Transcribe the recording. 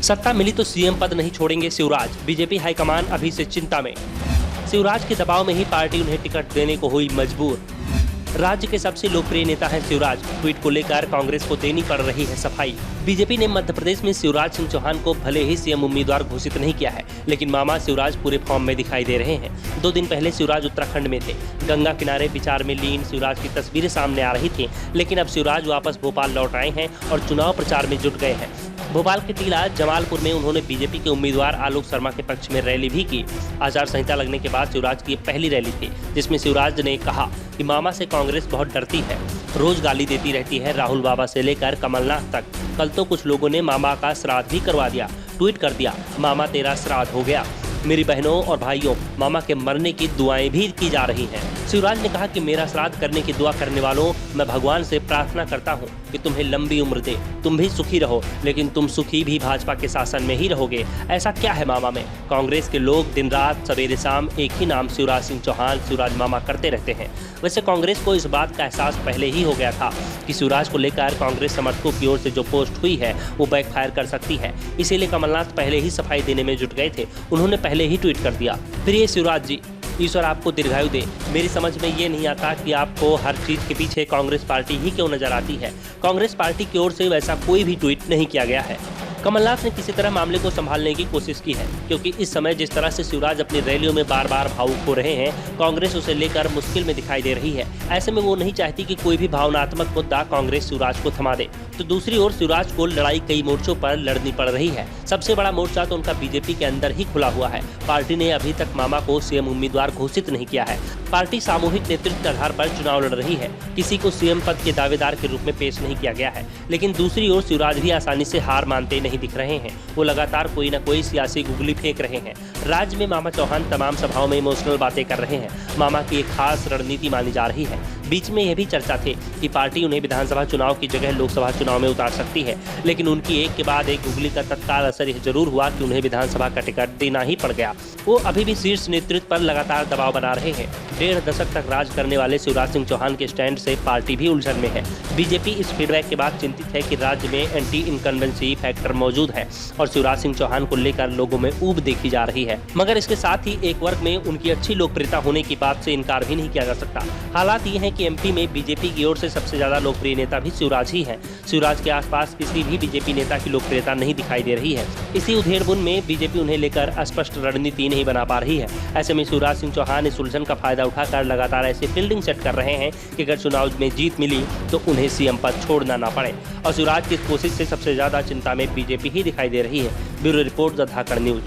सत्ता मिली तो सीएम पद नहीं छोड़ेंगे शिवराज, बीजेपी हाईकमान अभी से चिंता में। शिवराज के दबाव में ही पार्टी उन्हें टिकट देने को हुई मजबूर। राज्य के सबसे लोकप्रिय नेता हैं शिवराज, ट्वीट को लेकर कांग्रेस को देनी पड़ रही है सफाई। बीजेपी ने मध्य प्रदेश में शिवराज सिंह चौहान को भले ही सीएम उम्मीदवार घोषित नहीं किया है, लेकिन मामा शिवराज पूरे फॉर्म में दिखाई दे रहे हैं। 2 दिन पहले शिवराज उत्तराखंड में थे। गंगा किनारे विचार में लीन शिवराज की तस्वीरें सामने आ रही थी, लेकिन अब शिवराज वापस भोपाल लौट आए हैं और चुनाव प्रचार में जुट गए हैं। भोपाल के टीला जमालपुर में उन्होंने बीजेपी के उम्मीदवार आलोक शर्मा के पक्ष में रैली भी की। आचार संहिता लगने के बाद शिवराज की पहली रैली थी, जिसमें शिवराज ने कहा कि मामा से कांग्रेस बहुत डरती है, रोज गाली देती रहती है, राहुल बाबा से लेकर कमलनाथ तक। कल तो कुछ लोगों ने मामा का श्राद्ध भी करवा दिया, ट्वीट कर दिया, मामा तेरा श्राद्ध हो गया। मेरी बहनों और भाइयों, मामा के मरने की दुआएं भी की जा रही हैं। शिवराज ने कहा कि मेरा श्राद्ध करने की दुआ करने वालों, मैं भगवान से प्रार्थना करता हूं कि तुम्हें लंबी उम्र दे, तुम भी सुखी रहो, लेकिन तुम सुखी भी भाजपा के शासन में ही रहोगे। ऐसा क्या है मामा में? कांग्रेस के लोग दिन रात सवेरे शाम एक ही नाम शिवराज सिंह चौहान, शिवराज मामा करते रहते हैं। वैसे कांग्रेस को इस बात का एहसास पहले ही हो गया था कि शिवराज को लेकर कांग्रेस समर्थकों की ओर से जो पोस्ट हुई है वो बैकफायर कर सकती है। इसीलिए कमलनाथ पहले ही सफाई देने में जुट गए थे। उन्होंने पहले ही ट्वीट कर दिया, प्रिय शिवराज जी, ईश्वर आपको दीर्घायु दे। मेरी समझ में ये नहीं आता कि आपको हर चीज के पीछे कांग्रेस पार्टी ही क्यों नजर आती है। कांग्रेस पार्टी की ओर से वैसा कोई भी ट्वीट नहीं किया गया है। कमलनाथ ने किसी तरह मामले को संभालने की कोशिश की है, क्योंकि इस समय जिस तरह से शिवराज अपनी रैलियों में बार बार भावुक हो रहे हैं, कांग्रेस उसे लेकर मुश्किल में दिखाई दे रही है। ऐसे में वो नहीं चाहती कि कोई भी भावनात्मक मुद्दा कांग्रेस शिवराज को थमा दे। तो दूसरी ओर शिवराज को लड़ाई कई मोर्चों पर लड़नी पड़ रही है। सबसे बड़ा मोर्चा तो उनका बीजेपी के अंदर ही खुला हुआ है। पार्टी ने अभी तक मामा को सीएम उम्मीदवार घोषित नहीं किया है। पार्टी सामूहिक नेतृत्व के आधार पर चुनाव लड़ रही है, किसी को सीएम पद के दावेदार के रूप में पेश नहीं किया गया है। लेकिन दूसरी ओर शिवराज भी आसानी से हार मानते नहीं दिख रहे हैं। वो लगातार कोई न कोई सियासी गुगली फेंक रहे हैं। राज्य में मामा चौहान तमाम सभाओं में इमोशनल बातें कर रहे हैं। मामा की एक खास रणनीति मानी जा रही है। बीच में यह भी चर्चा थी कि पार्टी उन्हें विधानसभा चुनाव की जगह लोकसभा चुनाव में उतार सकती है, लेकिन उनकी एक के बाद एक गुगली का तत्काल असर यह जरूर हुआ कि उन्हें विधानसभा का टिकट देना ही पड़ गया। वो अभी भी शीर्ष नेतृत्व पर लगातार दबाव बना रहे हैं। 1.5 दशक तक राज करने वाले शिवराज सिंह चौहान के स्टैंड से पार्टी भी उलझन में है। बीजेपी इस फीडबैक के बाद चिंतित है कि राज्य में एंटी इनकम्बेंसी फैक्टर मौजूद है और शिवराज सिंह चौहान को लेकर लोगों में ऊब देखी जा रही है। मगर इसके साथ ही एक वर्ग में उनकी अच्छी लोकप्रियता होने की बात से इनकार भी नहीं किया जा सकता। हालात ये हैं कि एमपी में बीजेपी की ओर से सबसे ज्यादा लोकप्रिय नेता भी शिवराज ही हैं। शिवराज के आसपास किसी भी बीजेपी नेता की लोकप्रियता नहीं दिखाई दे रही है। इसी उधेड़-बुन में बीजेपी उन्हें लेकर स्पष्ट रणनीति नहीं बना पा रही है। ऐसे में शिवराज सिंह चौहान इस उलझन का फायदा उठाकर लगातार ऐसी फील्डिंग सेट कर रहे हैं कि अगर चुनाव में जीत मिली तो उन्हें सीएम पद छोड़ना ना पड़े। और शिवराज की इस कोशिश से सबसे ज्यादा चिंता में बीजेपी ही दिखाई दे रही है। Bureau report, the Dhakad news.